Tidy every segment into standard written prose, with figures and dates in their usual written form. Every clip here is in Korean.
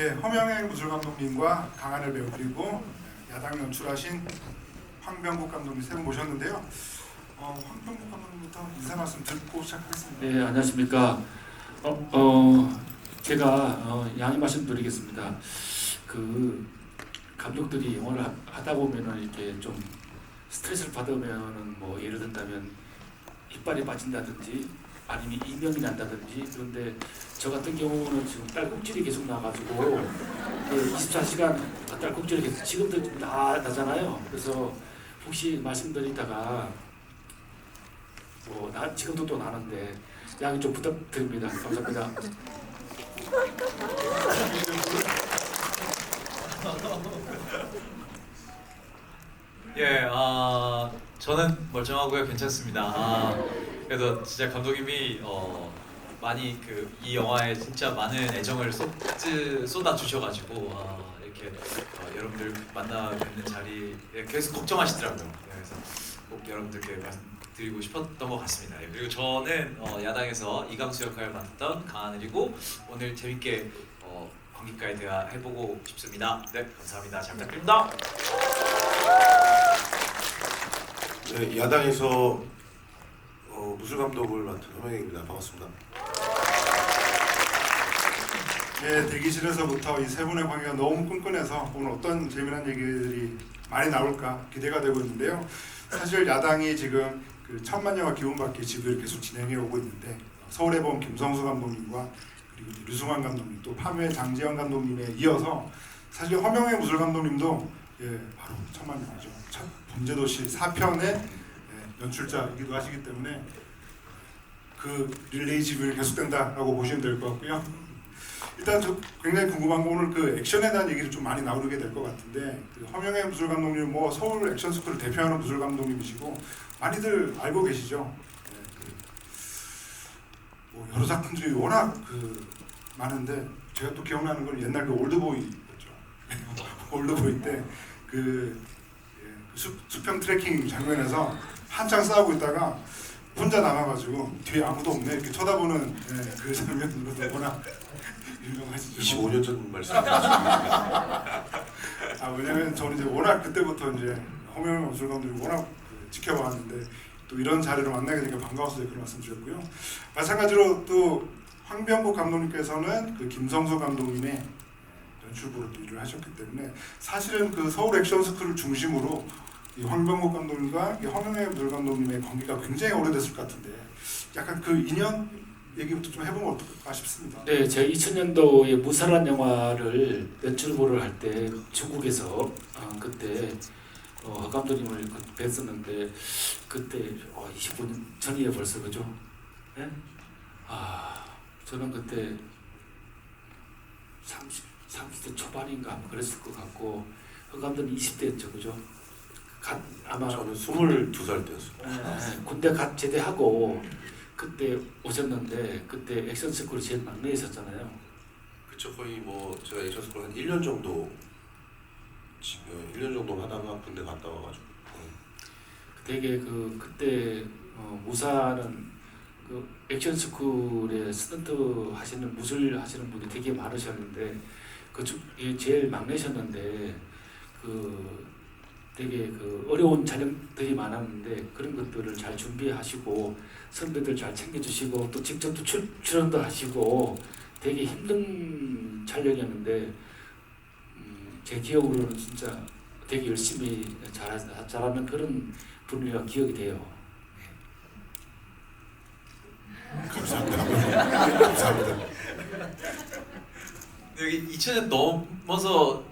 예, 허명행 무술 감독님과 강하늘 배우 그리고 야당 연출하신 황병국 감독님 세 분 모셨는데요. 황병국 감독님부터 인사 말씀 듣고 시작하겠습니다. 네, 안녕하십니까. 제가 양해 말씀드리겠습니다. 그 감독들이 영화를 하다 보면은 이렇게 좀 스트레스를 받으면은 뭐 예를 든다면 이빨이 빠진다든지 아니면 이명이 난다든지. 그런데 저 같은 경우는 지금 딸꾹질이 계속 나가지고 24시간 딸꾹질이 계속 지금도 나잖아요. 그래서 혹시 말씀드리다가 지금도 또 나는데 양해 좀 부탁드립니다. 감사합니다. 예, 저는 멀쩡하고요, 괜찮습니다. 그래도 진짜 감독님이 많이 이 영화에 진짜 많은 애정을 쏟아 주셔가지고 이렇게 여러분들 만나 뵙는 자리에 계속 걱정하시더라고요. 네, 그래서 꼭 여러분들께 말씀드리고 싶었던 것 같습니다. 예, 그리고 저는 야당에서 이강수 역할을 맡았던 강하늘이고 오늘 재밌게 관객과의 대화 해보고 싶습니다. 네, 감사합니다. 잘 부탁드립니다. 네, 야당에서 무술 감독을 맡은 허명행입니다. 반갑습니다. 예, 대기실에서부터 이 세 분의 관계가 너무 끈끈해서 오늘 어떤 재미난 얘기들이 많이 나올까 기대가 되고 있는데요. 사실 야당이 지금 그 천만영화 기운받기 지구를 계속 진행해 오고 있는데 서울의 봄 김성수 감독님과 그리고 류승환 감독님 또 파묘의 장지현 감독님에 이어서 사실 허명행 무술 감독님도 바로 천만영화죠. 첫 범죄도시 4편의 연출자이기도 하시기 때문에 그 릴레이 지구가 계속된다라고 보시면 될 것 같고요. 일단 저 굉장히 궁금한 건 오늘 그 액션에 대한 얘기를 좀 많이 나누게 될 것 같은데 그 허명행 무술 감독님 서울 액션 스쿨을 대표하는 무술 감독님이시고 많이들 알고 계시죠. 여러 작품들이 워낙 많은데 제가 또 기억나는 건 옛날 그 올드보이였죠. 올드보이 때 수평 트래킹 장면에서 한창 싸우고 있다가 혼자 남아가지고 뒤에 아무도 없네 이렇게 쳐다보는 그 장면으로도 워낙 유명하시죠. 25년 전 말씀이시죠. 왜냐면 저는 이제 워낙 그때부터 이제 허명행 무술 감독님 워낙 지켜봤는데 또 이런 자리로 만나게 되니까 반가워서 그런 말씀 드렸고요. 마찬가지로 또 황병국 감독님께서는 그 김성수 감독님의 연출부로 또 일을 하셨기 때문에 사실은 그 서울 액션 스쿨을 중심으로 이 황병국 감독님과 이 허명행 무술 감독님의 관계가 굉장히 오래됐을 것 같은데 약간 그 인연 얘기부터 좀 해보면 어떨까 싶습니다. 네, 제가 2000년도에 무사란 영화를 연출부를 할 때 중국에서 그때 허 감독님을 뵀었는데 그때 25년 전이에요 벌써. 그죠? 네? 저는 그때 30대 초반인가 그랬을 것 같고 허 감독님 20대였죠. 그죠? 아마 저는 22살 때였어요. 군대 갓 제대하고 그때 오셨는데 그때 액션 스쿨이 제일 막내이셨잖아요. 그쵸, 거의 제가 액션 스쿨 한 1년 정도 1년 정도 하다가 군대 갔다 와가지고 되게 그때 무사는 그 액션 스쿨에 스턴트 하시는 무술 하시는 분이 되게 많으셨는데 그중에 제일 막내셨는데 되게 어려운 촬영들이 많았는데 그런 것들을 잘 준비하시고 선배들 잘 챙겨주시고 또 직접 또 출연도 하시고 되게 힘든 촬영이었는데 제 기억으로는 진짜 되게 열심히 잘하는 그런 분이라 기억이 돼요. 감사합니다. 감사합니다. 여기 2000년 넘어서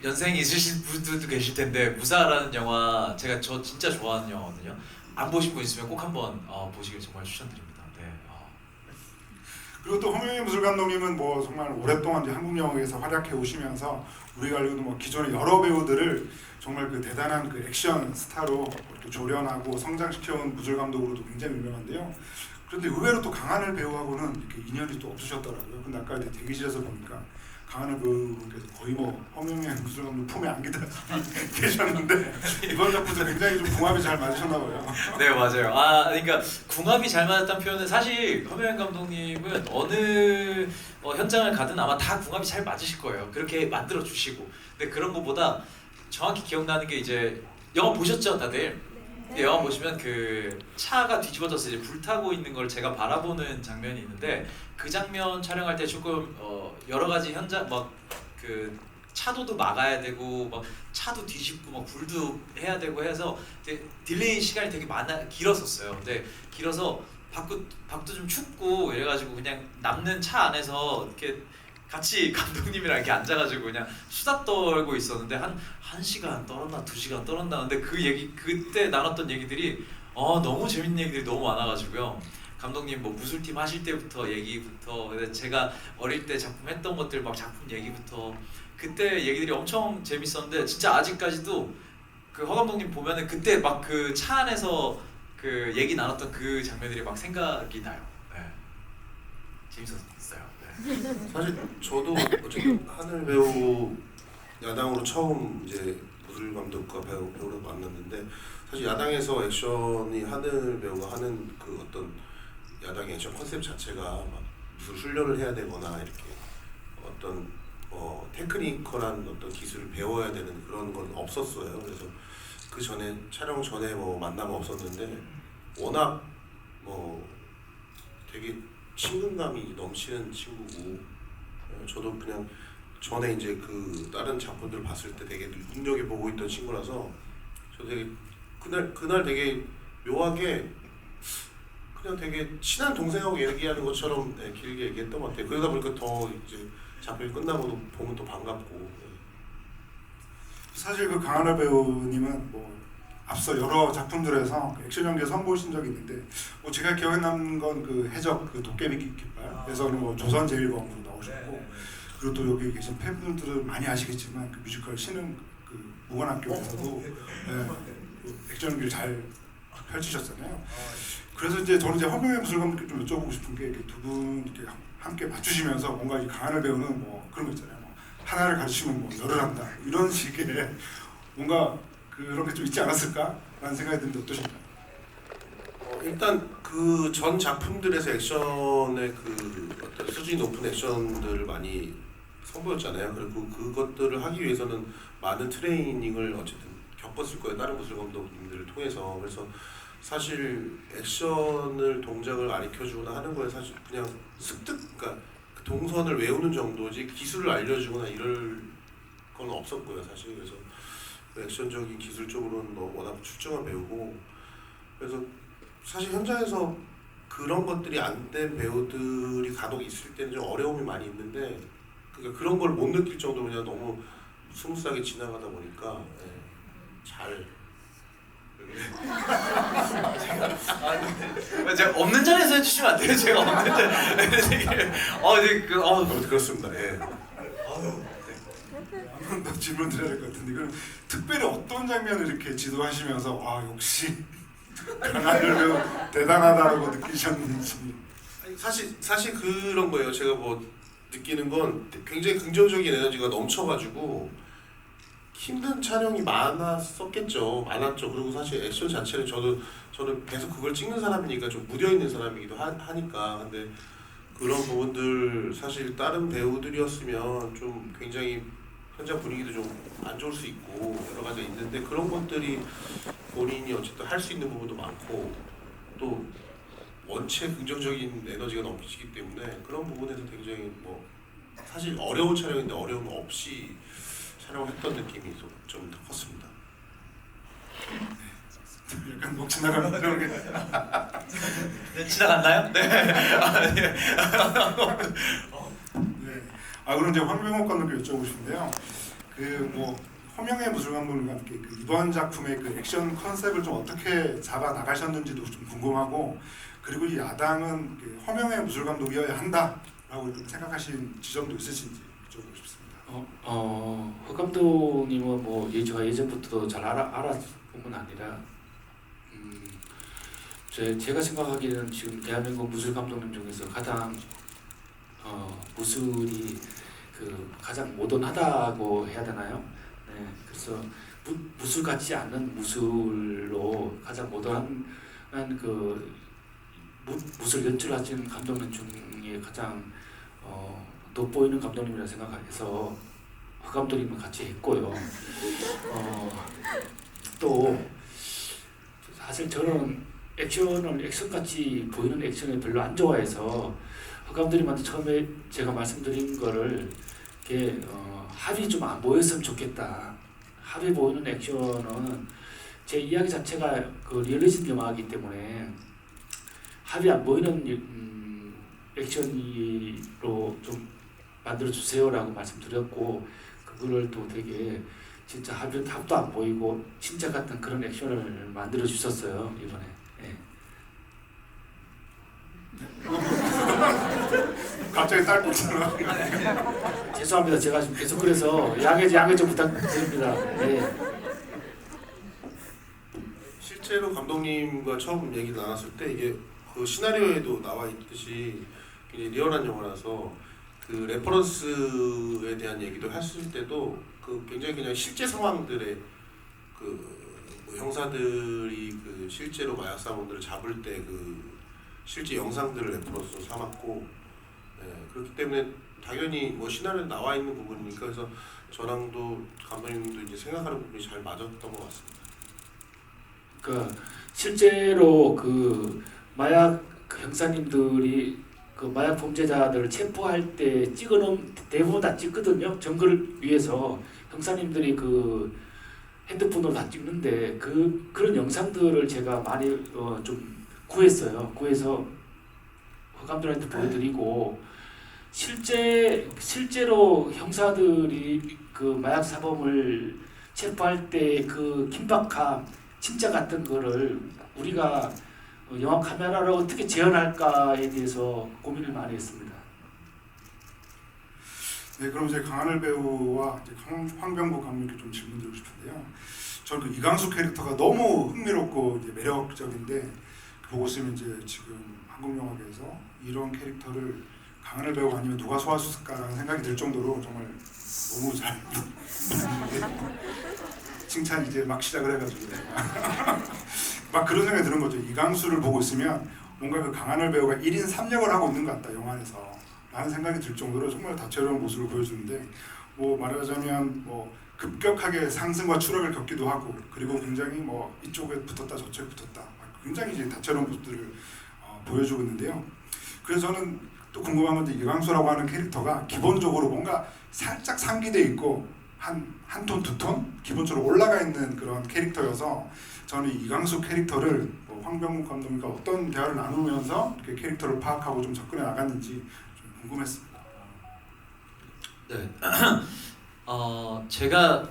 연생이 있으신 분들도 계실 텐데 무사라는 영화 저 진짜 좋아하는 영화거든요. 안 보신 분 있으면 꼭 한번 보시길 정말 추천드립니다. 네. 그리고 또 허명행 무술 감독님은 정말 오랫동안 이제 한국 영화에서 활약해 오시면서 우리가 알고도 기존의 여러 배우들을 정말 그 대단한 그 액션 스타로 또 조련하고 성장시켜온 무술 감독으로도 굉장히 유명한데요. 그런데 의외로 또 강하늘 배우하고는 이렇게 인연이 또 없으셨더라고요. 근데 아까 이제 대기실에서 보니까 강하늘 배우께서 거의 뭐 허명의 무술감독 품에 안기다 계셨는데 이번 작품도 굉장히 좀 궁합이 잘 맞으셨나 봐요. 네 맞아요. 아 그러니까 궁합이 잘 맞았다는 표현은 사실 허명현 감독님은 어느 현장을 가든 아마 다 궁합이 잘 맞으실 거예요. 그렇게 만들어 주시고. 근데 그런 것보다 정확히 기억나는 게 이제 영화 보셨죠 다들? 근데 영화 보시면 그 차가 뒤집어져서 이제 불타고 있는 걸 제가 바라보는 장면이 있는데 그 장면 촬영할 때 조금 여러 가지 현장 막 그 차도도 막아야 되고 막 차도 뒤집고 막 불도 해야 되고 해서 딜레이 시간이 되게 길었었어요. 근데 길어서 밖도 좀 춥고 이래가지고 그냥 남는 차 안에서 이렇게 같이 감독님이랑 이렇게 앉아가지고 그냥 수다 떨고 있었는데 한 1시간 떨었나 2시간 떨었나 근데 그때 나눴던 얘기들이 너무 재밌는 얘기들이 너무 많아가지고요. 감독님 뭐 무술팀 하실 때부터 얘기부터 제가 어릴 때 작품 했던 것들 막 작품 얘기부터 그때 얘기들이 엄청 재밌었는데 진짜 아직까지도 그 허 감독님 보면은 그때 막 그 차 안에서 그 얘기 나눴던 그 장면들이 막 생각이 나요. 네. 재밌었어요. 네. 사실 저도 어쨌든 하늘 배우 야당으로 처음 이제 무술 감독과 배우를 만났는데 사실 야당에서 액션이 하늘 배우가 하는 그 어떤 야당의 액션 컨셉 자체가 막 무슨 훈련을 해야 되거나 이렇게 어떤 테크니컬한 어떤 기술을 배워야 되는 그런 건 없었어요. 그래서 그 전에 촬영 전에 뭐 만남 없었는데 워낙 뭐 되게 친근감이 넘치는 친구고 저도 그냥 전에 이제 그 다른 작품들 봤을 때 되게 눈여겨 보고 있던 친구라서 저 되게 그날 되게 묘하게 그냥 되게 친한 동생하고 얘기하는 것처럼 길게 얘기했던 것 같아요. 그러다 보니까 더 이제 작품이 끝나고도 보면 또 반갑고. 사실 그 강하늘 배우님은 뭐 앞서 여러 작품들에서 액션 연기에 선보이신 적이 있는데 뭐 제가 기억에 남는 건 그 해적 그 도깨비 깃발에서는 뭐 조선 제일검으로 나오셨고 그리고 또 여기 계신 팬분들은 많이 아시겠지만 그 뮤지컬 신흥 그 무관학교에서도 그 액션 연기를 잘 펼치셨잖아요. 그래서 이제 저는 이제 허명의 무술 감독께 좀 여쭤보고 싶은 게 두 분 이렇게 함께 맞추시면서 뭔가 이 강하늘 배우는 뭐 그런 거 있잖아요. 뭐 하나를 가르치면 뭐 열을 한다 이런 식의 뭔가 그런 게 좀 있지 않았을까라는 생각이 드는데 어떠신가요? 일단 그 전 작품들에서 액션의 그 어떤 수준이 높은 액션들을 많이 선보였잖아요. 그리고 그것들을 하기 위해서는 많은 트레이닝을 어쨌든 겪었을 거예요. 다른 무술 감독님들을 통해서. 그래서 사실 액션을 동작을 가르쳐주거나 하는 거에 사실 그냥 습득, 그러니까 그 동선을 외우는 정도지 기술을 알려주거나 이럴 건 없었고요. 사실 그래서 그 액션적인 기술 쪽으로는 뭐 워낙 출중한 배우고 그래서 사실 현장에서 그런 것들이 안 된 배우들이 간혹 있을 때는 좀 어려움이 많이 있는데 그러니까 그런 걸 못 느낄 정도로 그냥 너무 스무스하게 지나가다 보니까 잘 제가 없는 자리에서 해주시면 안 돼요? 제가 없는 자리에 아무튼 그렇습니다. 예. 한 번 더 질문 드려야 될 것 같은데 그럼 특별히 어떤 장면을 이렇게 지도하시면서 와 역시 강하늘 배우 대단하다고 느끼셨는지. 사실 그런 거예요. 제가 뭐 느끼는 건 굉장히 긍정적인 에너지가 넘쳐가지고 힘든 촬영이 많았죠. 그리고 사실 액션 자체를 저는 계속 그걸 찍는 사람이니까 좀 무뎌 있는 사람이기도 하니까. 근데 그런 부분들 사실 다른 배우들이었으면 좀 굉장히 현장 분위기도 좀 안 좋을 수 있고 여러 가지가 있는데 그런 것들이 본인이 어쨌든 할 수 있는 부분도 많고 또 원체 긍정적인 에너지가 넘치기 때문에 그런 부분에서 굉장히 뭐 사실 어려운 촬영인데 어려움 없이 촬영을 했던 느낌이 좀 더 컸습니다. 약간 목 지나가는 그런 게. 네, 지나갔나요? 네. 네. 그럼 이제 황병욱 감독께 여쭤보고 싶은데요. 그 뭐 허명의 무술 감독님과 함께 그 이번 작품의 그 액션 컨셉을 좀 어떻게 잡아 나가셨는지도 좀 궁금하고 그리고 이 야당은 그 허명의 무술 감독이어야 한다라고 좀 생각하신 지점도 있으신지 여쭤보고 싶습니다. 허 감독님은 뭐 제가 예전부터 잘 알아본 건 아니라 제가 생각하기에는 지금 대한민국 무술 감독님 중에서 가장 무술이 가장 모던하다고 해야 되나요? 네, 그래서 무술 같지 않는 무술로 가장 모던한 무술 연출하시는 감독님 중에 가장 돋보이는 감독님이라 생각해서 그 감독님은 같이 했고요. 또 사실 저는 액션같이 보이는 액션을 별로 안 좋아해서 그 감독님한테 처음에 제가 말씀드린 거를 이렇게 합이 좀 안 보였으면 좋겠다. 합이 보이는 액션은 제 이야기 자체가 리얼리즘 영화이기 때문에 합이 안 보이는 액션으로 좀 만들어 주세요라고 말씀드렸고 그거를 또 되게 진짜 합도 안 보이고 진짜 같은 그런 액션을 만들어 주셨어요 이번에. 네. 갑자기 딸 있잖아. 죄송합니다. 제가 지금 계속 그래서 양해 좀 부탁드립니다. 네. 실제로 감독님과 처음 얘기를 나눴을 때 이게 그 시나리오에도 나와 있듯이 굉장히 리얼한 영화라서 그 레퍼런스에 대한 얘기도 했을 때도 굉장히 그냥 실제 상황들의 뭐 형사들이 실제로 마약 사범들을 잡을 때 실제 영상들을 레퍼런스로 삼았고, 그렇기 때문에 당연히 뭐 시나리오에 나와 있는 부분이니까 그래서 저랑도 감독님도 이제 생각하는 부분이 잘 맞았던 것 같습니다. 실제로 마약 형사님들이 마약 범죄자들을 체포할 때 찍어놓은 대부분 다 찍거든요. 증거를 위해서 형사님들이 핸드폰으로 다 찍는데 그런 영상들을 제가 많이 좀 구했어요. 구해서 감독님한테 보여드리고 실제로 형사들이 마약 사범을 체포할 때 긴박함 진짜 같은 거를 우리가 영화 카메라로 어떻게 재현할까에 대해서 고민을 많이 했습니다. 네, 그럼 이제 강하늘 배우와 이제 황병구 감독님께 좀 질문드리고 싶은데요. 저는 이광수 캐릭터가 너무 흥미롭고 이제 매력적인데 보고 있으면 이제 지금 한국 영화계에서 이런 캐릭터를 강하늘 배우가 아니면 누가 소화할 수 있을까라는 생각이 들 정도로 정말 너무 잘 칭찬이 이제 막 시작을 해가지고 막 그런 생각이 드는 거죠. 이광수를 보고 있으면 뭔가 강하늘 배우가 1인 3역을 하고 있는 것 같다 영화 안에서 라는 생각이 들 정도로 정말 다채로운 모습을 보여주는데 뭐 말하자면 뭐 급격하게 상승과 추락을 겪기도 하고 그리고 굉장히 뭐 이쪽에 붙었다 저쪽에 붙었다 굉장히 이제 다채로운 모습들을 보여주고 있는데요. 그래서 저는 또 궁금한 건데 이광수라고 하는 캐릭터가 기본적으로 뭔가 살짝 상기돼 있고 한 톤, 두 톤 기본적으로 올라가 있는 그런 캐릭터여서 저는 이광수 캐릭터를 황병국 감독님과 어떤 대화를 나누면서 이렇게 캐릭터를 파악하고 좀 접근해 나갔는지 좀 궁금했습니다. 네. 제가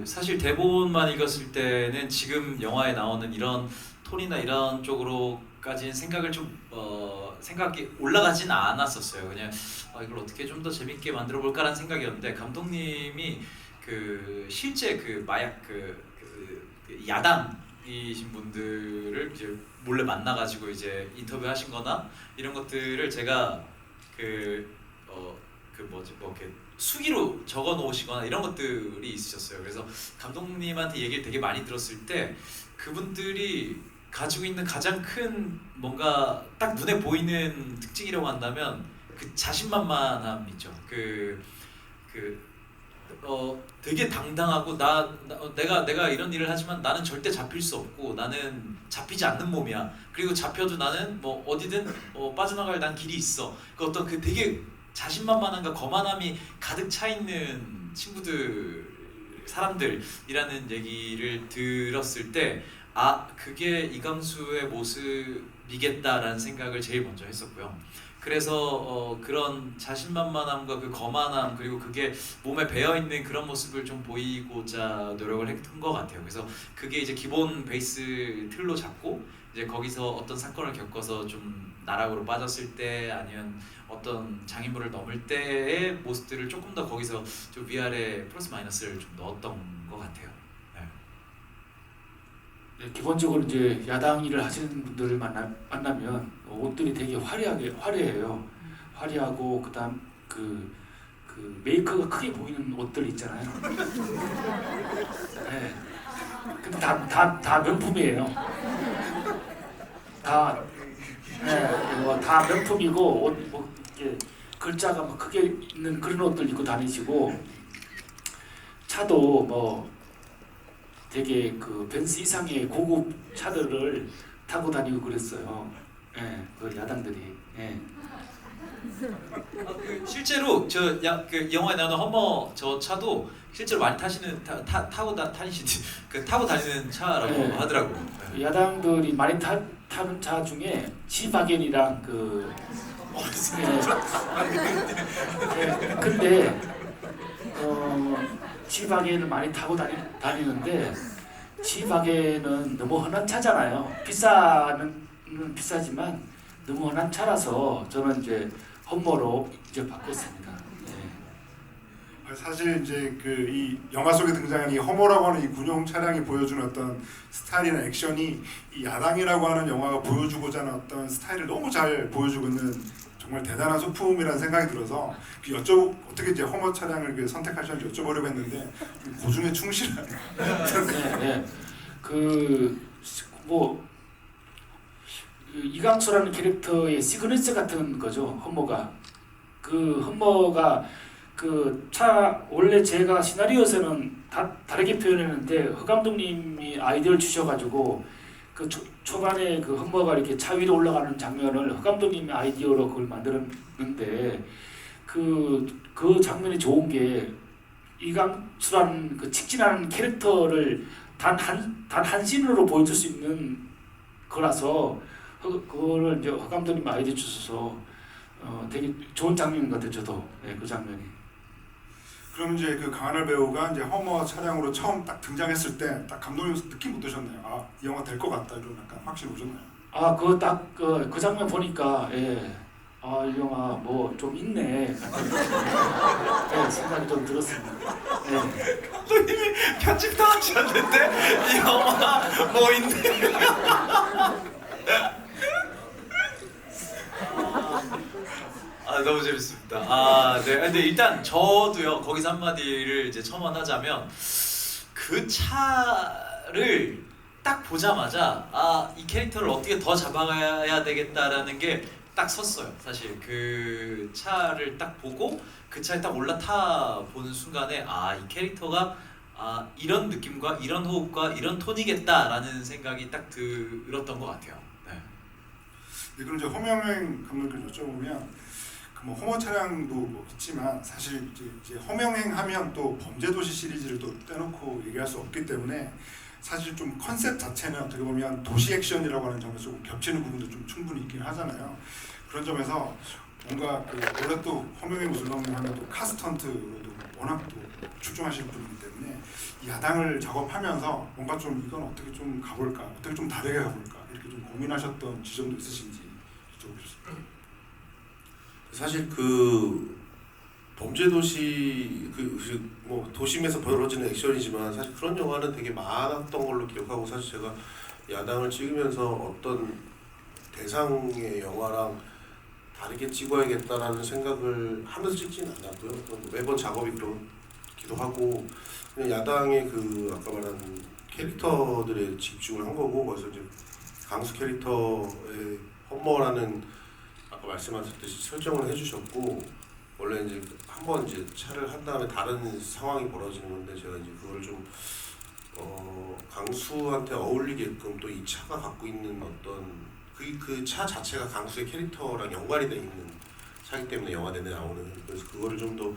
사실 대본만 읽었을 때는 지금 영화에 나오는 이런 톤이나 이런 쪽으로까지는 생각을 생각이 올라가진 않았었어요. 그냥 이걸 어떻게 좀 더 재밌게 만들어 볼까라는 생각이었는데 감독님이 실제 마약 야당이신 분들을 이제 몰래 만나가지고 이제 인터뷰하신거나 이런 것들을 제가 이렇게 수기로 적어 놓으시거나 이런 것들이 있으셨어요. 그래서 감독님한테 얘기를 되게 많이 들었을 때 그분들이 가지고 있는 가장 큰 뭔가 딱 눈에 보이는 특징이라고 한다면 자신만만함이죠. 되게 당당하고 내가 이런 일을 하지만 나는 절대 잡힐 수 없고 나는 잡히지 않는 몸이야. 그리고 잡혀도 나는 뭐 어디든 빠져나갈 난 길이 있어. 어떤 되게 자신만만함과 거만함이 가득 차 있는 사람들이라는 얘기를 들었을 때 그게 이광수의 모습이겠다라는 생각을 제일 먼저 했었고요. 그래서 그런 자신만만함과 거만함 그리고 그게 몸에 배어있는 그런 모습을 좀 보이고자 노력을 했던 것 같아요. 그래서 그게 이제 기본 베이스 틀로 잡고 이제 거기서 어떤 사건을 겪어서 좀 나락으로 빠졌을 때 아니면 어떤 장애물을 넘을 때의 모습들을 조금 더 거기서 좀 위아래 플러스 마이너스를 좀 넣었던 것 같아요. 네. 기본적으로 이제 야당 일을 하시는 분들을 만나면 옷들이 되게 화려해요. 화려하고 그다음 그 메이커가 크게 보이는 옷들 있잖아요. 네. 근데 다 명품이에요. 다 다 명품이고 옷 뭐 이게 글자가 막 크게 있는 그런 옷들 입고 다니시고 차도 뭐 되게 그 벤츠 이상의 고급 차들을 타고 다니고 그랬어요. 예, 그 야당들이. 예. 실제로 그 영화에 나오는 허머 저 차도 실제로 많이 타고 다니는 차라고 네. 하더라고요. 네. 야당들이 많이 타는 차 중에 지바겐이랑 그 근데 지바겐을 많이 타고 다니는데 지바겐은 너무 흔한 차잖아요. 비싸지만 너무 흔한 차라서 저는 이제 험머로 이제 바꿨습니다. 네. 사실 이제 그 이 영화 속에 등장하는 이 허머라고 하는 이 군용 차량이 보여주는 어떤 스타일이나 액션이 이 야당이라고 하는 영화가 보여주고자 하는 어떤 스타일을 너무 잘 보여주고 있는 정말 대단한 소품이라는 생각이 들어서 어떻게 이제 허머 차량을 선택하셨는지 여쭤보려고 했는데 고중에 충실한. 네. 뭐 이강수라는 캐릭터의 시그니처 같은 거죠. 험머가 그 차 원래 제가 시나리오에서는 다르게 표현했는데 허 감독님이 아이디어를 주셔가지고 그 초반에 그 험머가 이렇게 차 위로 올라가는 장면을 허 감독님의 아이디어로 그걸 만들었는데 그 장면이 좋은 게 이강수라는 그 직진하는 캐릭터를 단 한 씬으로 보여줄 수 있는 거라서 그거를 이제 허 감독님 아이디어 주셔서 되게 좋은 장면인 것 같아요. 저도 그 장면이. 그럼 이제 그 강하늘 배우가 이제 허머 차량으로 처음 딱 등장했을 때 딱 감독님 느낌 어떠셨나요? 아, 이 영화 될 것 같다 이런 약간 확신이 오셨나요? 그 장면 보니까 이 영화 뭐 좀 있네 같은 생각이 좀 들었습니다. 감독님이 편집당하셨는데 이 영화 뭐 있네. 너무 재밌습니다. 네. 근데 일단 저도요 거기서 한마디를 이제 첨언하자면 그 차를 딱 보자마자 이 캐릭터를 어떻게 더 잡아야 되겠다라는 게 딱 섰어요. 사실 그 차를 딱 보고 그 차에 딱 올라타 보는 순간에 이 캐릭터가 이런 느낌과 이런 호흡과 이런 톤이겠다라는 생각이 딱 들었던 것 같아요. 네. 네, 그럼 이제 허명행 감독님께 여쭤보면 뭐 허머 차량도 뭐 있지만 사실 이제 허명행 하면 또 범죄도시 시리즈를 또 떼놓고 얘기할 수 없기 때문에 사실 좀 컨셉 자체는 어떻게 보면 도시 액션이라고 하는 점에서 조금 겹치는 부분도 좀 충분히 있긴 하잖아요. 그런 점에서 뭔가 원래 또 허명행 무술방님 하면 또 카스턴트로도 워낙 또 출중하시는 분이기 때문에 이 야당을 작업하면서 뭔가 좀 이건 어떻게 좀 가볼까, 어떻게 좀 다르게 가볼까 이렇게 좀 고민하셨던 지점도 있으신지 여쭤보겠습니다. 사실 그 범죄도시 뭐 도심에서 벌어지는 액션이지만 사실 그런 영화는 되게 많았던 걸로 기억하고 사실 제가 야당을 찍으면서 어떤 대상의 영화랑 다르게 찍어야겠다라는 생각을 하면서 찍지는 않았고요. 매번 작업이 그렇기도 하고 그냥 야당의 그 아까 말한 캐릭터들에 집중을 한 거고 그래서 이제 강수 캐릭터의 험머라는 아까 말씀하셨듯이 설정을 해주셨고 원래 이제 한번 이제 차를 한 다음에 다른 상황이 벌어지는 건데 제가 이제 그걸 좀 강수한테 어울리게끔 또 이 차가 갖고 있는 어떤 그 차 자체가 강수의 캐릭터랑 연관이 돼 있는 차이기 때문에 영화 내내 나오는 그래서 그거를 좀 더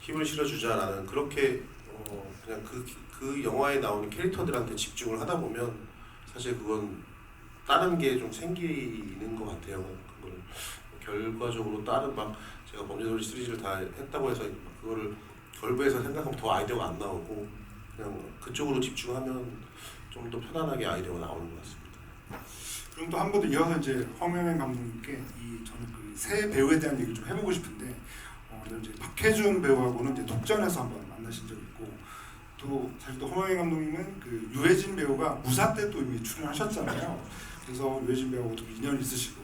힘을 실어주자라는 그렇게 그냥 그 영화에 나오는 캐릭터들한테 집중을 하다 보면 사실 그건 다른 게 좀 생기는 것 같아요. 그걸 결과적으로 다른 막 제가 범죄도시 시리즈를 다 했다고 해서 그거를 결부해서 생각하면 더 아이디어가 안 나오고 그냥 그쪽으로 집중하면 좀 더 편안하게 아이디어가 나오는 것 같습니다. 그럼 또 한 번 더 이어서 이제 허명행 감독님께 저는 그 새 배우에 대한 얘기를 좀 해보고 싶은데 이제 박해준 배우하고는 이제 독전에서 한번 만나신 적이 있고 또 또 사실 또 허명희 감독님은 그 유해진 배우가 무사 때 또 이미 출연하셨잖아요. 그래서 유해진 배우하고도 인연이 있으시고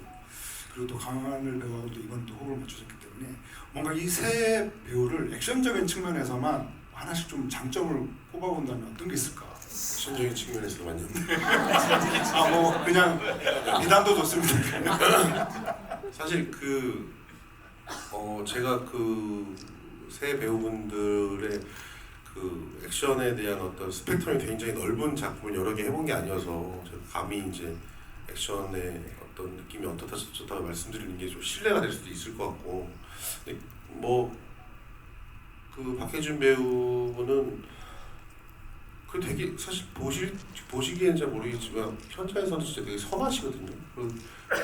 그리고 또 강하늘 배우하고도 이번 또 호흡을 맞추셨기 때문에 뭔가 이 세 배우를 액션적인 측면에서만 하나씩 좀 장점을 꼽아본다면 어떤 게 있을까? 액션적인 측면에서만요. 아 뭐 그냥 미담도 좋습니다. 사실 제가 세 배우분들의 그 액션에 대한 어떤 스펙트럼이 굉장히 넓은 작품을 여러 개 해본 게 아니어서 제가 감히 이제 액션의 어떤 느낌이 어떻다 저렇다 말씀드리는 게 좀 신뢰가 될 수도 있을 것 같고, 근데 그 박해준 배우는 그 되게 사실 보시기엔 잘 모르겠지만 현장에서는 진짜 되게 선하시거든요. 그리고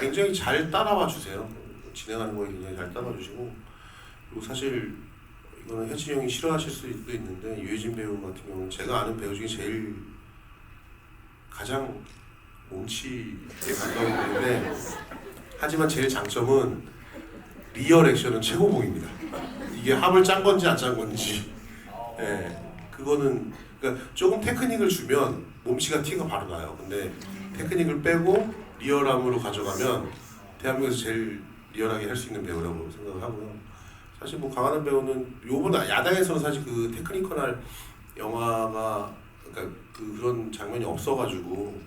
굉장히 잘 따라와 주세요. 진행하는 거에 굉장히 잘 따라와 주시고, 그리고 사실 이거는 혜진이 형이 싫어하실 수도 있는데 유해진 배우 같은 경우는 제가 아는 배우 중에 제일 가장 몸치에 가까운 배우인데, 하지만 제일 장점은 리얼 액션은 최고봉입니다. 이게 합을 짠 건지 안 짠 건지, 그거는 그러니까 조금 테크닉을 주면 몸치가 티가 바로 나요. 근데 테크닉을 빼고 리얼함으로 가져가면 대한민국에서 제일 리얼하게 할 수 있는 배우라고 생각을 하고요. 사실 뭐 강하늘 배우는 요번 야당에서는 사실 그 테크니컬한 영화가 그러니까 그런 장면이 없어가지고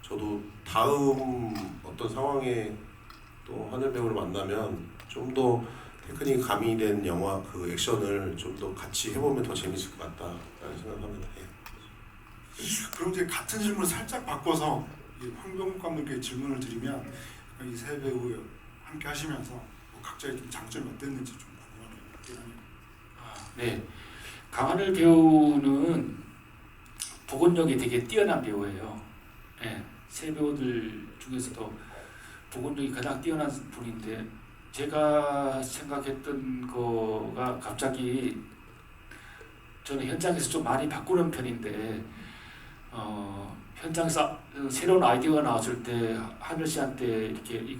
저도 다음 어떤 상황에 또 하늘 배우를 만나면 좀 더 테크닉이 가미된 영화 그 액션을 좀 더 같이 해보면 더 재밌을 것 같다라는 생각합니다. 그럼 이제 같은 질문을 살짝 바꿔서 황병국 감독께 질문을 드리면 이 세 배우 함께 하시면서 뭐 각자의 좀 장점이 어땠는지 좀 궁금하네요. 네, 강하늘 배우는 복원력이 되게 뛰어난 배우예요. 네, 세 배우들 중에서도 복원력이 가장 뛰어난 분인데 제가 생각했던 거가 갑자기 저는 현장에서 좀 많이 바꾸는 편인데 현장에서 새로운 아이디어가 나왔을 때 하늘 씨한테 이렇게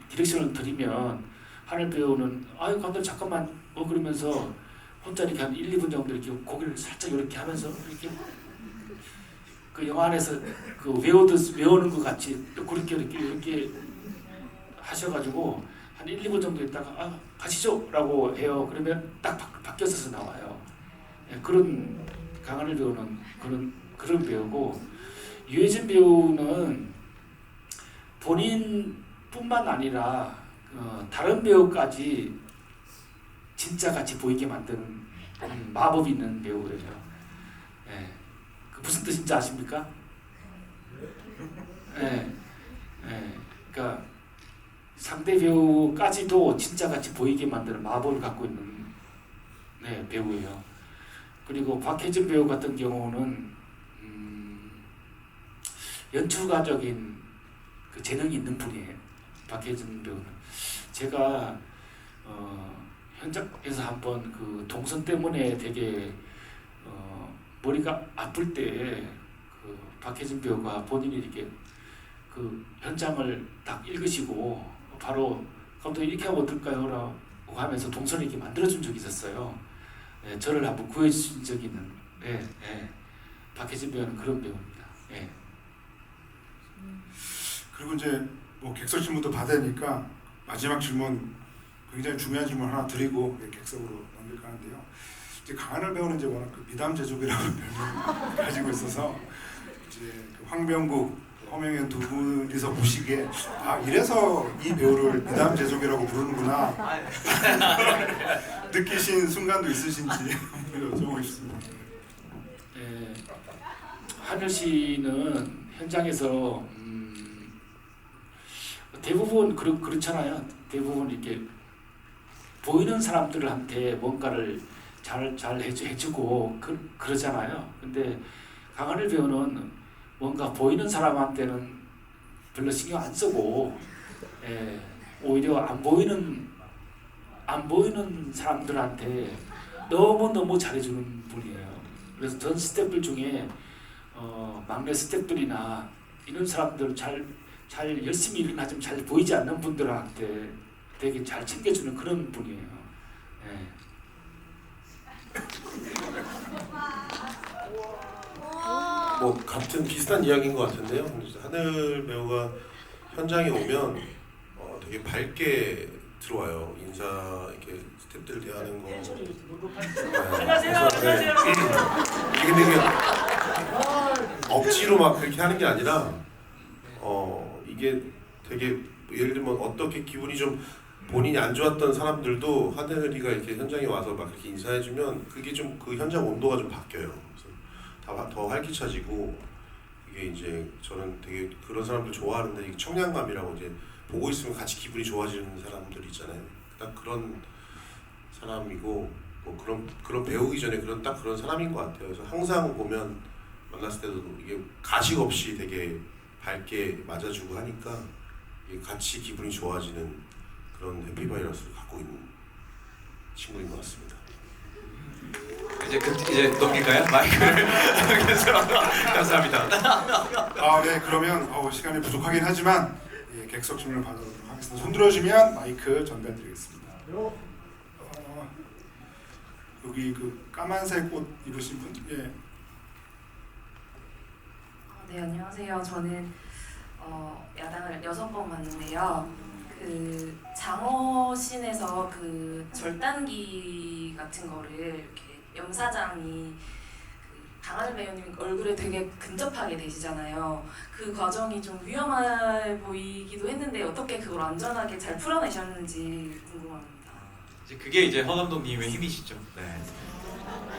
디렉션을 드리면 하늘 배우는 아유 감독 잠깐만 그러면서 혼자 이렇게 한 1, 2분 정도 이렇게 고개를 살짝 이렇게 하면서 이렇게 그 영화 안에서 그 외우는 것 같이 그렇게 이렇게 하셔가지고 한 1, 2분 정도 있다가 가시죠 라고 해요. 그러면 딱 바뀌어서 나와요. 그런 강하늘 배우는 그런 배우고, 유해진 배우는 본인뿐만 아니라 다른 배우까지 진짜 같이 보이게 만드는 마법이 있는 배우예요. 그 무슨 뜻인지 아십니까? 그러니까 상대 배우까지도 진짜 같이 보이게 만드는 마법을 갖고 있는 배우예요. 그리고 박해준 배우 같은 경우는 연출가적인 그 재능이 있는 분이에요. 박해준 배우는 제가 현장에서 한번 그 동선 때문에 되게 머리가 아플 때 그 박해준 배우가 본인이 이렇게 그 현장을 딱 읽으시고 바로 감독님 이렇게 하면 어떨까요? 라고 하면서 동선을 이렇게 만들어준 적이 있었어요. 저를 한번 구해주신 적이 있는 박해준 배우는 그런 배우입니다. 그리고 이제 뭐 객석 질문도 받으니까 마지막 질문 굉장히 중요한 질문 하나 드리고 객석으로 넘길까 하는데요. 이제 강하늘 배우는 이제 워낙 그 미담 제조기라는 별명을 가지고 있어서 이제 그 황병국, 허명현 두 분이서 보시기에 이래서 이 배우를 미담 제조기라고 부르는구나 느끼신 순간도 있으신지 여쭤보고 싶습니다. 하늘 씨는 현장에서 대부분 그렇잖아요. 대부분 이렇게 보이는 사람들한테 뭔가를 잘 해주고 그러잖아요. 근데 강하늘 배우는 뭔가 보이는 사람한테는 별로 신경 안 쓰고 오히려 안 보이는 사람들한테 너무 잘해주는 분이에요. 그래서 전 스태프들 중에 막내 스태프들이나 이런 사람들 잘 열심히 일을 하지만 잘 보이지 않는 분들한테 되게 잘 챙겨주는 그런 분이에요. 뭐 같은 비슷한 이야기인 것 같은데요. 하늘 배우가 현장에 오면 되게 밝게 들어와요. 인사 이렇게 스태프들 대하는 거. 안녕하세요. 안녕하세요. 근데 이게 억지로 막 그렇게 하는 게 아니라 이게 되게 예를 들면 어떻게 기분이 좀 본인이 안 좋았던 사람들도 하늘이가 이렇게 현장에 와서 막 그렇게 인사해주면 그게 좀 그 현장 온도가 좀 바뀌어요. 그래서 더 활기차지고 이게 이제 저는 되게 그런 사람들 좋아하는데 이게 청량감이라고 이제 보고 있으면 같이 기분이 좋아지는 사람들 있잖아요. 딱 그런 사람이고 뭐 그런 배우기 전에 딱 그런 사람인 것 같아요. 그래서 항상 보면 만났을 때도 이게 가식 없이 되게 밝게 맞아주고 하니까 이게 같이 기분이 좋아지는 그런 해피바이러스를 갖고 있는 친구인 것 같습니다. 이제 넘길까요? 마이크를. 감사합니다. 네, 그러면 시간이 부족하긴 하지만 객석 질문을 받아보도록 하겠습니다. 손 들어주시면 마이크 전달드리겠습니다. 여기 그 까만색 옷 입으신 분, 예. 네, 안녕하세요. 저는 야당을 6번 봤는데요. 그 장어신에서 그 절단기 같은 거를 이렇게 염사장이 강하늘 배우님 얼굴에 되게 근접하게 되시잖아요. 그 과정이 좀 위험해 보이기도 했는데 어떻게 그걸 안전하게 잘 풀어내셨는지 궁금합니다. 그게 이제 허 감독님의 힘이시죠. 네.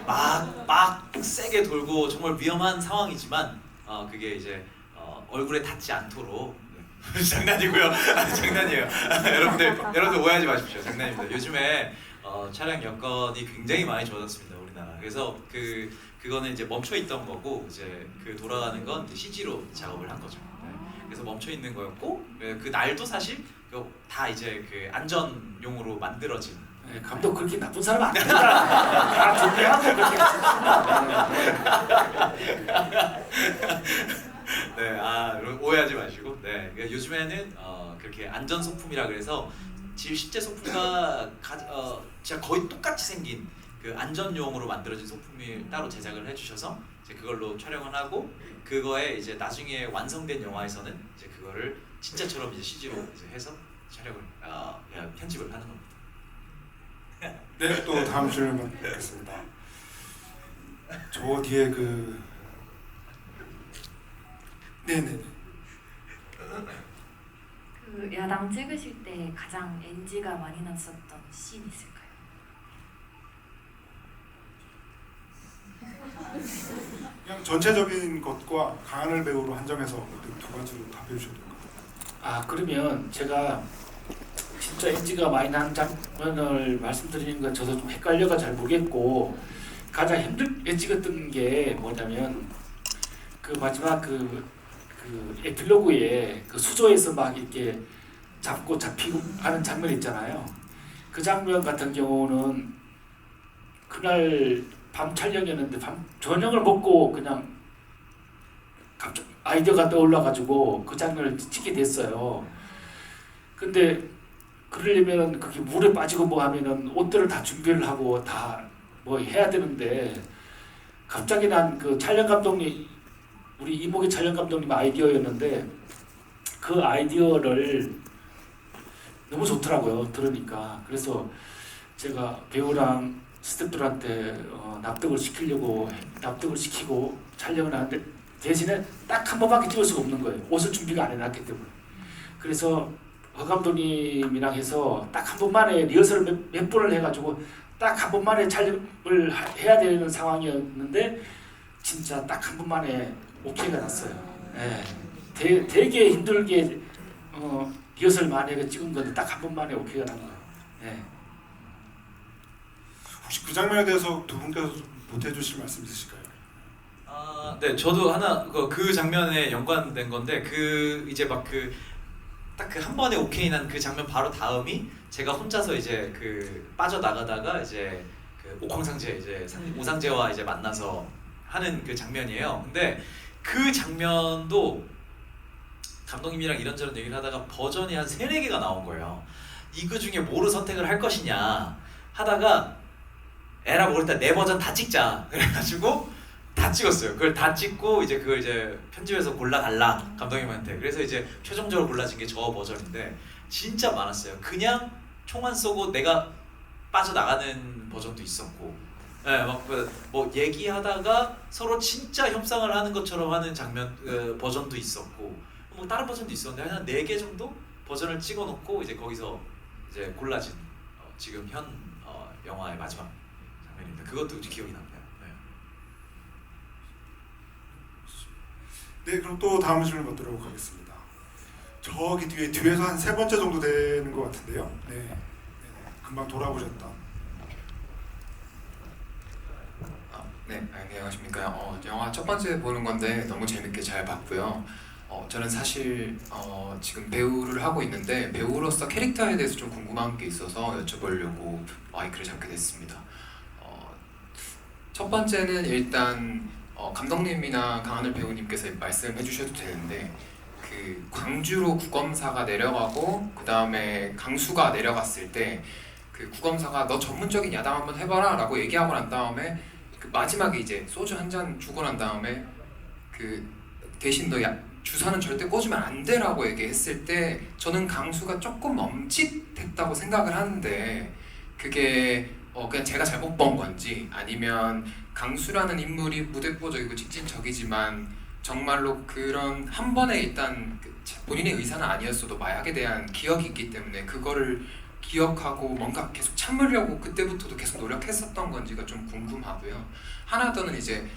막 세게 돌고 정말 위험한 상황이지만 그게 이제 얼굴에 닿지 않도록. 장난이고요. 장난이에요. 여러분들 오해하지 마십시오. 장난입니다. 요즘에 촬영 여건이 굉장히 많이 좋아졌습니다. 우리나라. 그래서 그거는 이제 멈춰 있던 거고 이제 그 돌아가는 건 이제 CG로 작업을 한 거죠. 네. 그래서 멈춰 있는 거였고 그 날도 사실 다 이제 그 안전용으로 만들어진. 네, 감독 그렇게 나쁜 사람 안 된다. 다 준비하고 그렇게 네, 오해하지 마시고. 네, 그러니까 요즘에는 그렇게 안전 소품이라 그래서 실제 소품과 진짜 거의 똑같이 생긴 그 안전용으로 만들어진 소품을 따로 제작을 해주셔서 이제 그걸로 촬영을 하고 그거에 이제 나중에 완성된 영화에서는 이제 그거를 진짜처럼 이제 CG로 이제 해서 촬영을 편집을 하는 겁니다. 네, 또 다음 질문 받겠습니다. 저 뒤에 네네. 그 야당 찍으실 때 가장 NG가 많이 났었던 씬 있을까요? 그냥 전체적인 것과 강하늘 배우로 한정해서 두 가지로 답해 주셔도 될까요? 그러면 제가 진짜 NG가 많이 난 장면을 말씀드리는 건 저도 좀 헷갈려가 잘 모르겠고 가장 힘들게 찍었던 게 뭐냐면 그 마지막 그 에필로그에 그 수조에서 막 이렇게 잡고 잡히고 하는 장면 있잖아요. 그 장면 같은 경우는 그날 밤 촬영이었는데 저녁을 먹고 그냥 갑자기 아이디어가 떠올라가지고 그 장면을 찍게 됐어요. 근데 그러려면은 그게 물에 빠지고 뭐 하면은 옷들을 다 준비를 하고 다 뭐 해야 되는데 갑자기 난 그 촬영 감독님 우리 이목의 촬영 감독님 아이디어였는데 그 아이디어를 너무 좋더라고요. 들으니까. 그래서 제가 배우랑 스태프들한테 납득을 시키고 촬영을 하는데 대신에 딱 한 번밖에 찍을 수가 없는 거예요. 옷을 준비가 안 해놨기 때문에. 그래서 허 감독님이랑 해서 딱 한 번만에 리허설을 몇 번을 해가지고 딱 한 번만에 촬영을 해야 되는 상황이었는데 진짜 딱 한 번만에 오케이가 났어요. 네. 되게 힘들게 리허설 많이 해서 찍은 건데 딱 한 번만에 오케이가 난 거예요. 네. 혹시 그 장면에 대해서 두 분께서 보태 주실 말씀 있으실까요? 네, 저도 하나 그 장면에 연관된 건데 이제 막 딱 그 한 번에 오케이 난 그 장면 바로 다음이 제가 혼자서 이제 빠져 나가다가 이제 옥황상제 이제 오상제와 이제 만나서 하는 그 장면이에요. 근데 그 장면도 감독님이랑 이런저런 얘기를 하다가 버전이 한 3-4개가 나온 거예요. 이거 중에 뭐를 선택을 할 것이냐 하다가 에라 모르겠다 4버전 다 찍자 그래가지고 다 다 찍었어요. 그걸 다 찍고 이제 그걸 이제 편집해서 골라달라 감독님한테. 그래서 이제 최종적으로 골라진 게 저 버전인데 진짜 많았어요. 그냥 총만 쏘고 내가 빠져나가는 버전도 있었고, 예, 뭐 얘기하다가 서로 진짜 협상을 하는 것처럼 하는 장면 버전도 있었고, 뭐 다른 버전도 있었는데 한 4개 정도 버전을 찍어놓고 이제 거기서 이제 골라진 지금 현 영화의 마지막 장면입니다. 그것도 기억이 납니다. 네, 그럼 또 다음 질문 받도록 하겠습니다. 저기 뒤에서 한 3번째 정도 되는 것 같은데요. 네, 금방 돌아보셨다. 네, 안녕하십니까. 영화 첫 번째 보는 건데 너무 재밌게 잘 봤고요. 저는 사실 지금 배우를 하고 있는데 배우로서 캐릭터에 대해서 좀 궁금한 게 있어서 여쭤보려고 마이크를 잡게 됐습니다. 첫 번째는 일단 감독님이나 강하늘 배우님께서 말씀해 주셔도 되는데 그 광주로 구검사가 내려가고 그 다음에 강수가 내려갔을 때 그 구검사가 너 전문적인 야당 한번 해봐라 라고 얘기하고 난 다음에 그 마지막에 이제 소주 한 잔 주고 난 다음에 그 대신 너 주사는 절대 꽂으면 안 돼라고 얘기했을 때 저는 강수가 조금 멈칫했다고 생각을 하는데 그게 그냥 제가 잘못 본 건지 아니면 강수라는 인물이 무대뽀적이고 직진적이지만 정말로 그런 한 번에 일단 본인의 의사는 아니었어도 마약에 대한 기억이 있기 때문에 그거를 기억하고 뭔가 계속 참으려고 그때부터도 계속 노력했었던 건지가 좀 궁금하고요. 하나 더는 이제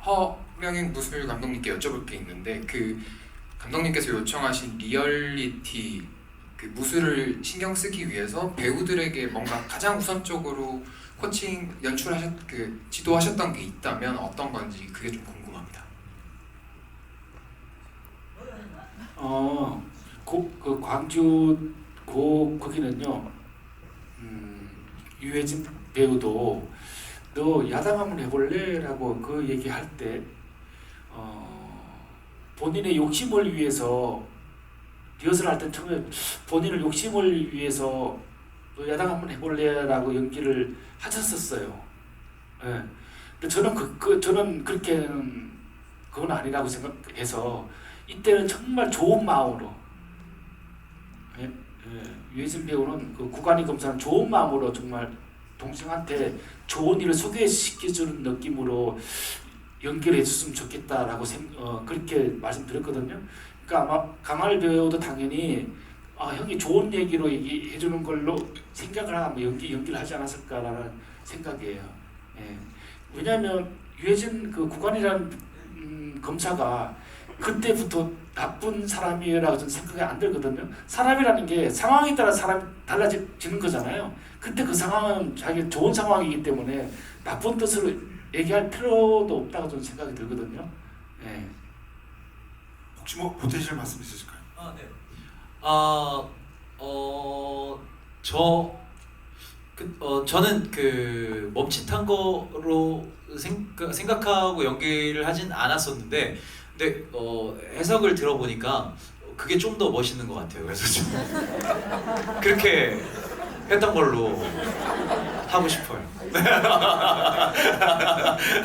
허명인 무술 감독님께 여쭤볼 게 있는데 그 감독님께서 요청하신 리얼리티 그 무술을 신경 쓰기 위해서 배우들에게 뭔가 가장 우선적으로 코칭 지도하셨던 게 있다면 어떤 건지 그게 좀 궁금합니다. 그 광주 거기는요. 유해진 배우도 너 야당 한번 해볼래?라고 그 얘기할 때 본인의 욕심을 위해서 리허설 할 때 처음에 본인을 욕심을 위해서 너 야당 한번 해볼래?라고 연기를 하셨었어요. 예. 근데 저는 그렇게는 그건 아니라고 생각해서 이때는 정말 좋은 마음으로 유해진 배우는 그 구간이 검사는 좋은 마음으로 정말 동생한테 좋은 일을 소개시켜주는 느낌으로 연기를 해줬으면 좋겠다라고 그렇게 말씀드렸거든요. 그러니까 아마 강하늘 배우도 당연히 형이 좋은 얘기로 얘기해주는 걸로 생각을 하면 연기를 하지 않았을까라는 생각이에요. 예. 왜냐하면 유해진 그 구간이라는 검사가 그때부터 나쁜 사람이라고 저는 생각이 안 들거든요. 사람이라는 게 상황에 따라 사람이 달라지는 거잖아요. 그때 그 상황은 자기 좋은 상황이기 때문에 나쁜 뜻으로 얘기할 필요도 없다고 저는 생각이 들거든요. 네. 혹시 뭐 보태실 말씀 있으실까요? 네. 저는 그 멈칫한 거로 생각하고 연기를 하진 않았었는데, 근데 해석을 들어보니까 그게 좀 더 멋있는 것 같아요. 그래서 좀 그렇게 했던 걸로 하고 싶어요.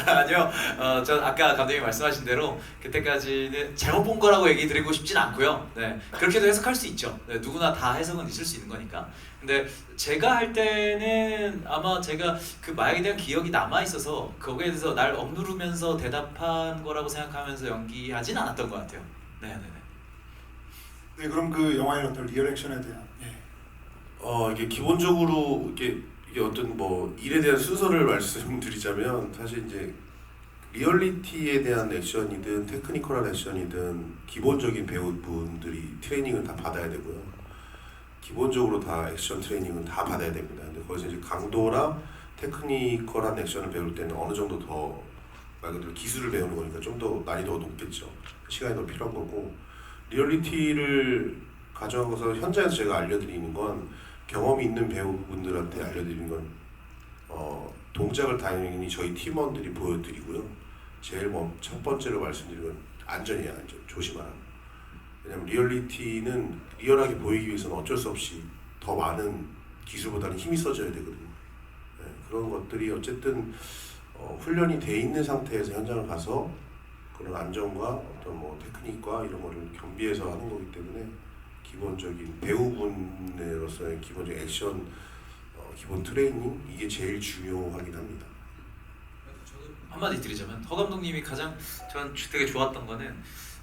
아니요, 전 아까 감독님이 말씀하신 대로 그때까지는 잘못 본 거라고 얘기 드리고 싶진 않고요. 네, 그렇게도 해석할 수 있죠. 네, 누구나 다 해석은 있을 수 있는 거니까. 근데 제가 할 때는 아마 제가 그 마약에 대한 기억이 남아 있어서 거기에 대해서 날 억누르면서 대답한 거라고 생각하면서 연기하진 않았던 것 같아요. 네. 네, 그럼 그 영화의 어떤 리얼 액션에 대한 이게 기본적으로 이게 어떤 뭐 일에 대한 순서를 말씀드리자면 사실 이제 리얼리티에 대한 액션이든 테크니컬한 액션이든 기본적인 배우분들이 트레이닝을 다 받아야 되고요. 기본적으로 다 액션 트레이닝은 다 받아야 됩니다. 근데 거기서 이제 강도나 테크니컬한 액션을 배울 때는 어느 정도 더 말 그대로 기술을 배우는 거니까 좀 더 난이도가 높겠죠. 시간이 더 필요한 거고, 리얼리티를 가져가서 현장에서 제가 알려드리는 건 경험이 있는 배우분들한테 알려드리는 건 동작을 당연히 저희 팀원들이 보여드리고요. 제일 첫 번째로 말씀드리는 건 안전이에요. 안전. 조심하라. 왜냐면 리얼리티는 리얼하게 보이기 위해서는 어쩔 수 없이 더 많은 기술보다는 힘이 써져야 되거든요. 네, 그런 것들이 어쨌든 훈련이 돼 있는 상태에서 현장을 가서 그런 안전과 어떤 뭐 테크닉과 이런 거를 겸비해서 하는 거기 때문에 기본적인 배우분으로서의 기본적인 액션, 기본 트레이닝 이게 제일 중요하긴 합니다. 한마디 드리자면 허 감독님이 가장 전 되게 좋았던 거는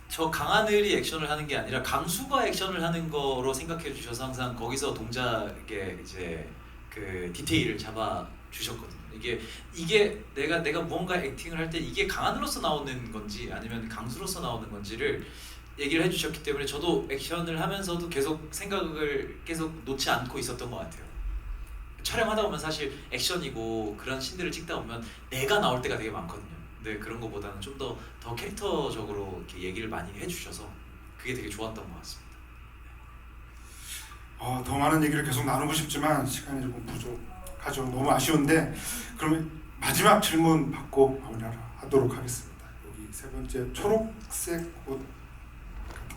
저 강하늘이 액션을 하는 게 아니라 강수가 액션을 하는 거로 생각해 주셔서 항상 거기서 동작에 이제 그 디테일을 잡아 주셨거든요. 이게 내가 무언가 액팅을 할 때 이게 강하늘로서 나오는 건지 아니면 강수로서 나오는 건지를 얘기를 해주셨기 때문에 저도 액션을 하면서도 계속 생각을 계속 놓지 않고 있었던 것 같아요. 촬영하다 보면 사실 액션이고 그런 씬들을 찍다 보면 내가 나올 때가 되게 많거든요. 근데 그런 거보다는 좀 더 캐릭터적으로 이렇게 얘기를 많이 해주셔서 그게 되게 좋았던 것 같습니다. 더 많은 얘기를 계속 나누고 싶지만 시간이 조금 부족하죠. 너무 아쉬운데 그러면 마지막 질문 받고 마무리하도록 하겠습니다. 여기 세 번째 초록색 옷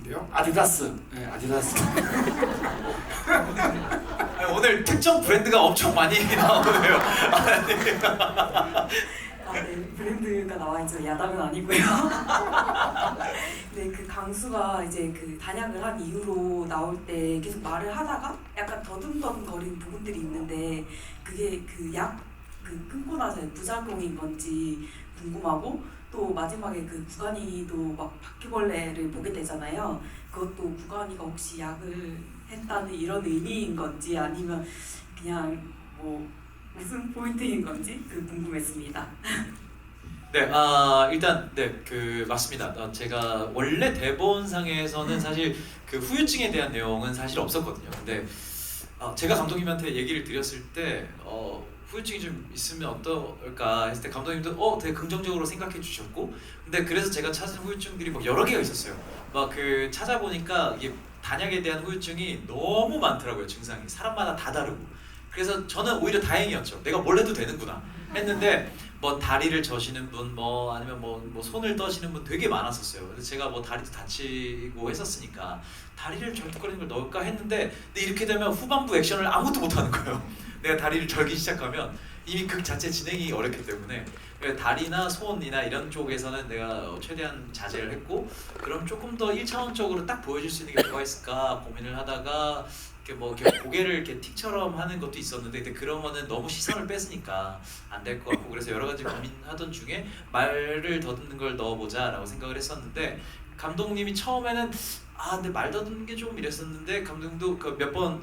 같은데요. 아디다스. 네, 아디다스. 오늘 특정 브랜드가 엄청 많이 나오네요. 네, 브랜드가 나와 있죠. 야당은 아니고요. 네, 그 강수가 이제 그 단약을 한 이후로 나올 때 계속 말을 하다가 약간 더듬더듬 거리는 부분들이 있는데 그게 그 끊고 나서 부작용인 건지 궁금하고 또 마지막에 그 구간이도 막 바퀴벌레를 보게 되잖아요. 그것도 구간이가 혹시 약을 했다는 이런 의미인 건지 아니면 그냥 뭐 무슨 포인트인 건지 궁금했습니다. 네, 일단 맞습니다. 제가 원래 대본상에서는 사실 그 후유증에 대한 내용은 사실 없었거든요. 근데 제가 감독님한테 얘기를 드렸을 때 후유증이 좀 있으면 어떨까 했을 때 감독님도 되게 긍정적으로 생각해 주셨고, 근데 그래서 제가 찾은 후유증들이 막 여러 개가 있었어요. 막 그 찾아보니까 이게 단약에 대한 후유증이 너무 많더라고요. 증상이 사람마다 다 다르고. 그래서 저는 오히려 다행이었죠. 내가 뭘 해도 되는구나 했는데 뭐 다리를 저시는 분, 뭐 아니면 뭐 손을 떠시는 분 되게 많았었어요. 그래서 제가 뭐 다리도 다치고 했었으니까 다리를 절뚝거리는 걸 넣을까 했는데, 근데 이렇게 되면 후반부 액션을 아무것도 못 하는 거예요. 내가 다리를 절기 시작하면 이미 극 자체 진행이 어렵기 때문에 다리나 손이나 이런 쪽에서는 내가 최대한 자제를 했고, 그럼 조금 더 1차원적으로 딱 보여줄 수 있는 게 뭐가 있을까 고민을 하다가 이렇게 고개를 이렇게 틱처럼 하는 것도 있었는데, 근데 그러면은 너무 시선을 뺏으니까 안 될 것 같고, 그래서 여러 가지 고민하던 중에 말을 더듬는 걸 넣어보자라고 생각을 했었는데, 감독님이 처음에는 근데 말 더듬는 게 좀 이랬었는데, 감독님도 그 몇 번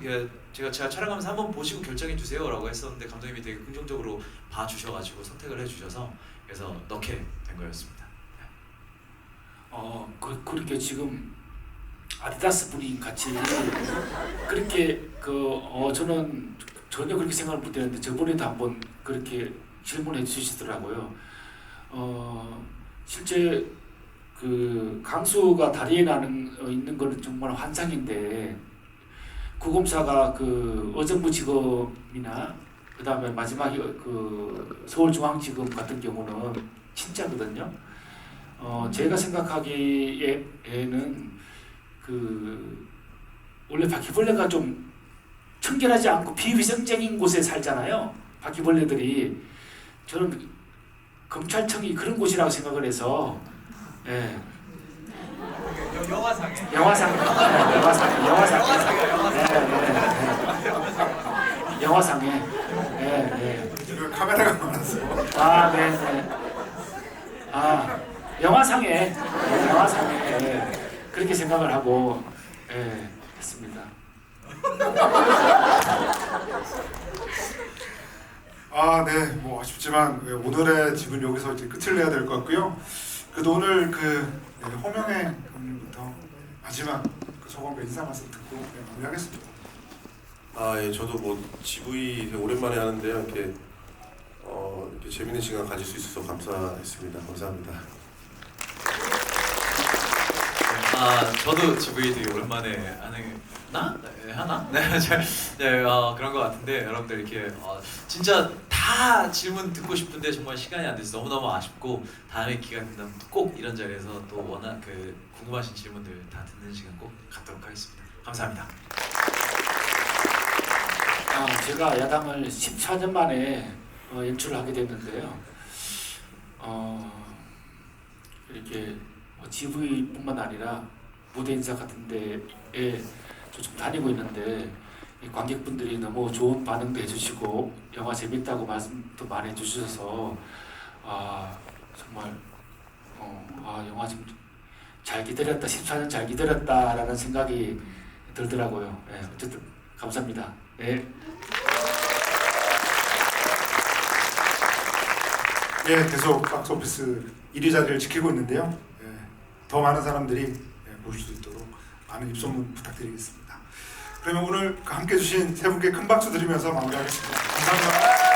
제가 촬영하면서 한번 보시고 결정해 주세요라고 했었는데 감독님이 되게 긍정적으로 봐주셔가지고 선택을 해주셔서 그래서 넣게 된 거였습니다. 그렇게 지금 아디다스 분이 같이 그렇게 저는 전혀 그렇게 생각을 못했는데 저번에도 한번 그렇게 질문해 주시더라고요. 실제 그 강수가 다리에 있는 거는 정말 환상인데, 구검사가 그 어정부지검이나 그 다음에 마지막에 그 서울중앙지검 같은 경우는 진짜거든요. 제가 생각하기에는 원래 바퀴벌레가 좀 청결하지 않고 비위생적인 곳에 살잖아요. 바퀴벌레들이. 저는 검찰청이 그런 곳이라고 생각을 해서 영화상에 카메라가 많아서 영화상에 그렇게 생각을 하고 했습니다. 네, 뭐 아쉽지만 오늘의 집은 여기서 이제 끝을 내야 될 것 같고요. 그래도 오늘 허명의 부터 마지막 소감과 인사 말씀 듣고 마무리하겠습니다. 예, 저도 뭐 GV 되게 오랜만에 하는데요. 이렇게 재밌는 시간 가질 수 있어서 감사했습니다. 감사합니다. 저도 GV 되게 오랜만에 하나? 그런 것 같은데, 여러분들 이렇게 진짜 다 질문 듣고 싶은데 정말 시간이 안 돼서 너무너무 아쉽고, 다음에 기회가 된다면 꼭 이런 자리에서 또 워낙 궁금하신 질문들 다 듣는 시간 꼭 갖도록 하겠습니다. 감사합니다. 제가 야당을 14년 만에 연출을 하게 됐는데요. 이렇게 GV뿐만 아니라 무대 인사 같은 데에 좀 다니고 있는데 이 관객분들이 너무 좋은 반응도 해주시고 영화 재밌다고 말씀도 많이 해주셔서 정말 영화 좀 잘 기다렸다, 14년 잘 기다렸다라는 생각이 들더라고요. 예, 어쨌든 감사합니다. 예. 예, 계속 박스오피스 1위 자리를 지키고 있는데요. 예, 더 많은 사람들이 보실 수 있도록 많은 입소문 부탁드리겠습니다. 그러면 오늘 함께 해주신 세 분께 큰 박수 드리면서 마무리하겠습니다. 감사합니다.